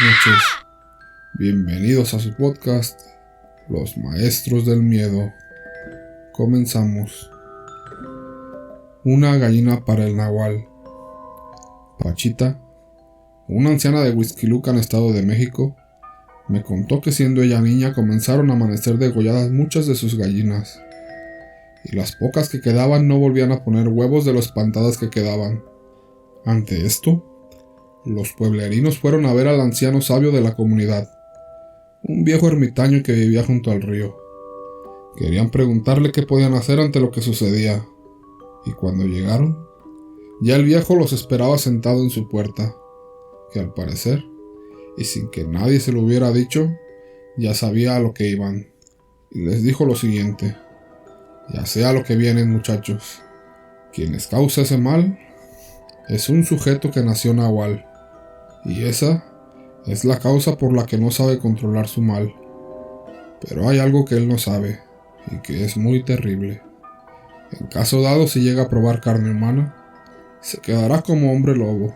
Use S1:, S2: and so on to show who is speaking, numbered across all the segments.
S1: noches, bienvenidos a su podcast, Los Maestros del Miedo. Comenzamos. Una gallina para el nahual. Pachita, una anciana de Huixquilucan, Estado de México, me contó que siendo ella niña comenzaron a amanecer degolladas muchas de sus gallinas, y las pocas que quedaban no volvían a poner huevos de lo espantadas que quedaban. Ante esto, los pueblerinos fueron a ver al anciano sabio de la comunidad, un viejo ermitaño que vivía junto al río. Querían preguntarle qué podían hacer ante lo que sucedía, y cuando llegaron, ya el viejo los esperaba sentado en su puerta, que al parecer, y sin que nadie se lo hubiera dicho, ya sabía a lo que iban, y les dijo lo siguiente: ya sé a lo que vienen, muchachos. Quien les causa ese mal es un sujeto que nació nahual, y esa es la causa por la que no sabe controlar su mal. Pero hay algo que él no sabe, y que es muy terrible. En caso dado, si llega a probar carne humana, se quedará como hombre lobo,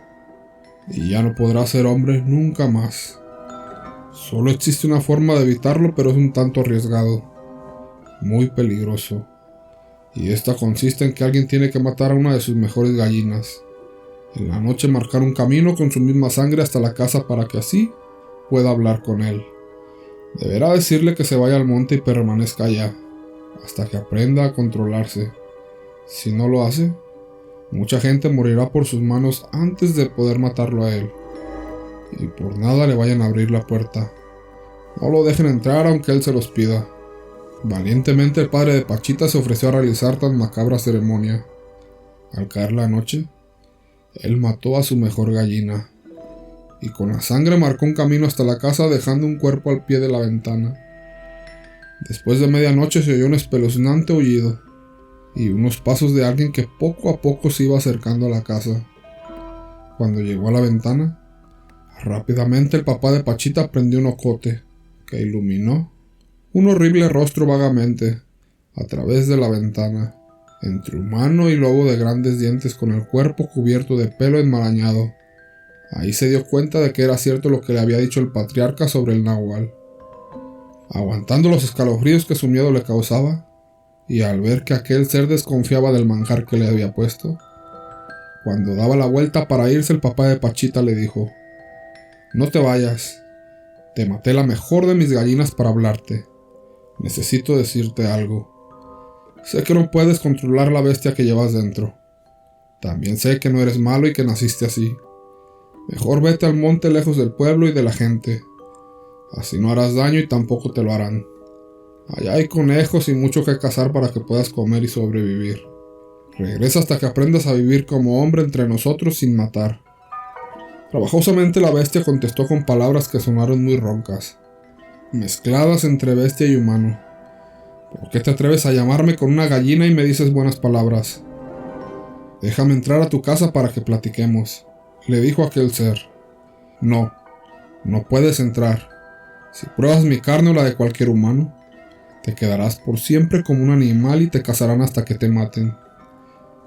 S1: y ya no podrá ser hombre nunca más. Solo existe una forma de evitarlo, pero es un tanto arriesgado, muy peligroso, y esta consiste en que alguien tiene que matar a una de sus mejores gallinas. En la noche marcar un camino con su misma sangre hasta la casa para que así pueda hablar con él. Deberá decirle que se vaya al monte y permanezca allá, hasta que aprenda a controlarse. Si no lo hace, mucha gente morirá por sus manos antes de poder matarlo a él. Y por nada le vayan a abrir la puerta. No lo dejen entrar aunque él se los pida. Valientemente el padre de Pachita se ofreció a realizar tan macabra ceremonia. Al caer la noche, él mató a su mejor gallina, y con la sangre marcó un camino hasta la casa, dejando un cuerpo al pie de la ventana. Después de medianoche se oyó un espeluznante aullido, y unos pasos de alguien que poco a poco se iba acercando a la casa. Cuando llegó a la ventana, rápidamente el papá de Pachita prendió un ocote, que iluminó un horrible rostro vagamente a través de la ventana, entre humano y lobo de grandes dientes con el cuerpo cubierto de pelo enmarañado. Ahí se dio cuenta de que era cierto lo que le había dicho el patriarca sobre el nahual. Aguantando los escalofríos que su miedo le causaba, y al ver que aquel ser desconfiaba del manjar que le había puesto, cuando daba la vuelta para irse, el papá de Pachita le dijo: no te vayas, te maté la mejor de mis gallinas para hablarte. Necesito decirte algo. Sé que no puedes controlar la bestia que llevas dentro. También sé que no eres malo y que naciste así. Mejor vete al monte lejos del pueblo y de la gente. Así no harás daño y tampoco te lo harán. Allá hay conejos y mucho que cazar para que puedas comer y sobrevivir. Regresa hasta que aprendas a vivir como hombre entre nosotros sin matar. Trabajosamente la bestia contestó con palabras que sonaron muy roncas, mezcladas entre bestia y humano. ¿Por qué te atreves a llamarme con una gallina y me dices buenas palabras? Déjame entrar a tu casa para que platiquemos, le dijo aquel ser. No, no puedes entrar. Si pruebas mi carne o la de cualquier humano, te quedarás por siempre como un animal y te cazarán hasta que te maten.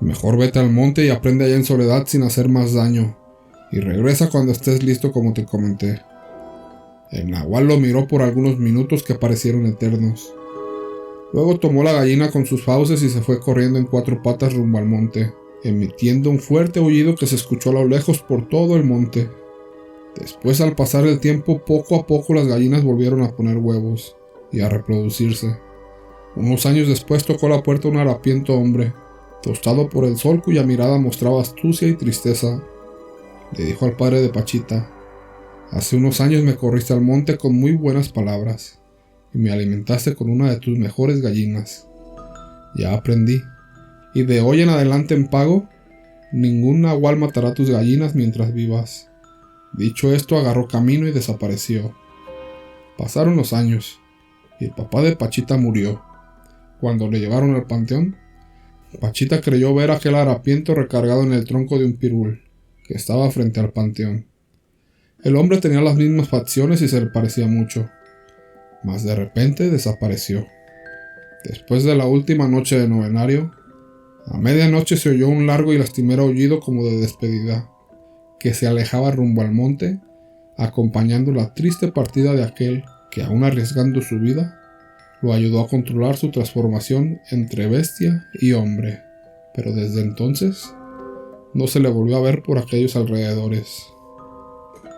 S1: Mejor vete al monte y aprende allá en soledad sin hacer más daño, y regresa cuando estés listo como te comenté. El nahual lo miró por algunos minutos que parecieron eternos. Luego tomó la gallina con sus fauces y se fue corriendo en 4 patas rumbo al monte, emitiendo un fuerte aullido que se escuchó a lo lejos por todo el monte. Después, al pasar el tiempo, poco a poco las gallinas volvieron a poner huevos y a reproducirse. Unos años después tocó la puerta un harapiento hombre, tostado por el sol, cuya mirada mostraba astucia y tristeza. Le dijo al padre de Pachita: hace unos años me corriste al monte con muy buenas palabras, y me alimentaste con una de tus mejores gallinas. Ya aprendí, y de hoy en adelante en pago, ningún nahual matará tus gallinas mientras vivas. Dicho esto, agarró camino y desapareció. Pasaron los años, y el papá de Pachita murió. Cuando le llevaron al panteón, Pachita creyó ver aquel harapiento recargado en el tronco de un pirul, que estaba frente al panteón. El hombre tenía las mismas facciones y se le parecía mucho, mas de repente desapareció. Después de la última noche de novenario, a medianoche se oyó un largo y lastimero aullido como de despedida, que se alejaba rumbo al monte acompañando la triste partida de aquel que, aun arriesgando su vida, lo ayudó a controlar su transformación entre bestia y hombre, pero desde entonces no se le volvió a ver por aquellos alrededores.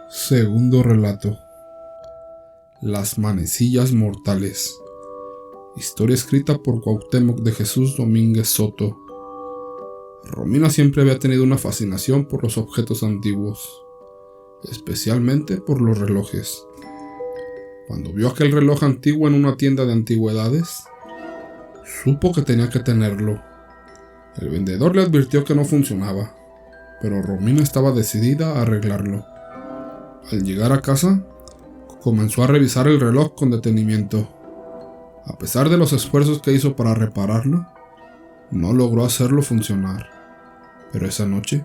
S1: Segundo relato: Las manecillas mortales. Historia escrita por Cuauhtémoc de Jesús Domínguez Soto. Romina siempre había tenido una fascinación por los objetos antiguos, especialmente por los relojes. Cuando vio aquel reloj antiguo en una tienda de antigüedades, supo que tenía que tenerlo. El vendedor le advirtió que no funcionaba, pero Romina estaba decidida a arreglarlo. Al llegar a casa, comenzó a revisar el reloj con detenimiento. A pesar de los esfuerzos que hizo para repararlo, no logró hacerlo funcionar. Pero esa noche,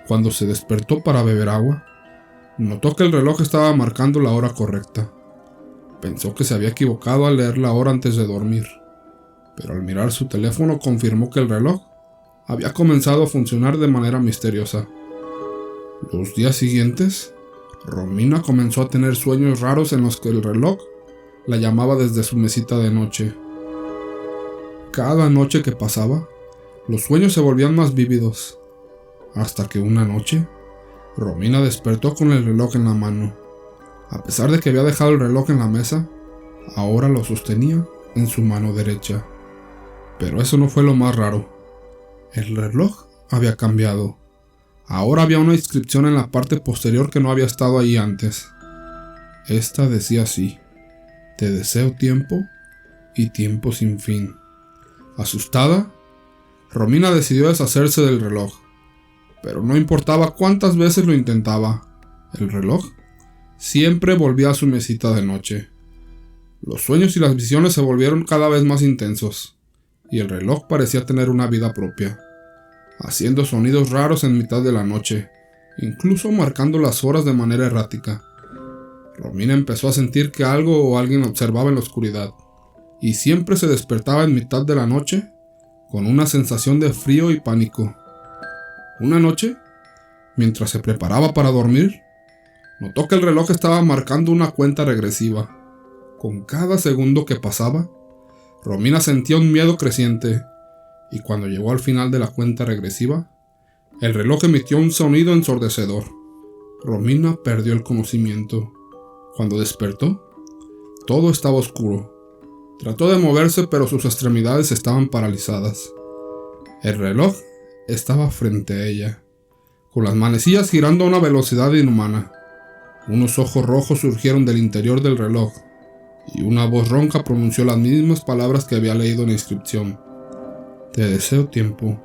S1: cuando se despertó para beber agua, notó que el reloj estaba marcando la hora correcta. Pensó que se había equivocado al leer la hora antes de dormir, pero al mirar su teléfono confirmó que el reloj había comenzado a funcionar de manera misteriosa. Los días siguientes, Romina comenzó a tener sueños raros en los que el reloj la llamaba desde su mesita de noche. Cada noche que pasaba, los sueños se volvían más vívidos, hasta que una noche, Romina despertó con el reloj en la mano. A pesar de que había dejado el reloj en la mesa, ahora lo sostenía en su mano derecha. Pero eso no fue lo más raro. El reloj había cambiado. Ahora había una inscripción en la parte posterior que no había estado ahí antes. Esta decía así: te deseo tiempo y tiempo sin fin. Asustada, Romina decidió deshacerse del reloj, pero no importaba cuántas veces lo intentaba, el reloj siempre volvía a su mesita de noche. Los sueños y las visiones se volvieron cada vez más intensos, y el reloj parecía tener una vida propia, haciendo sonidos raros en mitad de la noche, incluso marcando las horas de manera errática. Romina empezó a sentir que algo o alguien observaba en la oscuridad, y siempre se despertaba en mitad de la noche con una sensación de frío y pánico. Una noche, mientras se preparaba para dormir, notó que el reloj estaba marcando una cuenta regresiva. Con cada segundo que pasaba, Romina sentía un miedo creciente, y cuando llegó al final de la cuenta regresiva, el reloj emitió un sonido ensordecedor. Romina perdió el conocimiento. Cuando despertó, todo estaba oscuro. Trató de moverse, pero sus extremidades estaban paralizadas. El reloj estaba frente a ella, con las manecillas girando a una velocidad inhumana. Unos ojos rojos surgieron del interior del reloj, y una voz ronca pronunció las mismas palabras que había leído en la inscripción: te deseo tiempo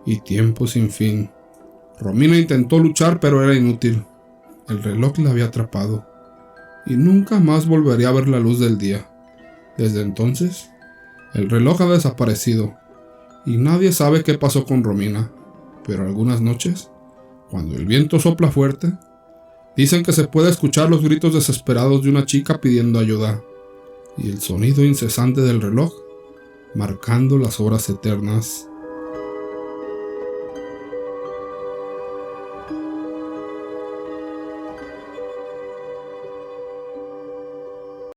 S1: y tiempo sin fin. Romina intentó luchar, pero era inútil. El reloj la había atrapado, y nunca más volvería a ver la luz del día. Desde entonces, el reloj ha desaparecido, y nadie sabe qué pasó con Romina, pero algunas noches, cuando el viento sopla fuerte, dicen que se puede escuchar los gritos desesperados de una chica pidiendo ayuda, y el sonido incesante del reloj marcando las horas eternas.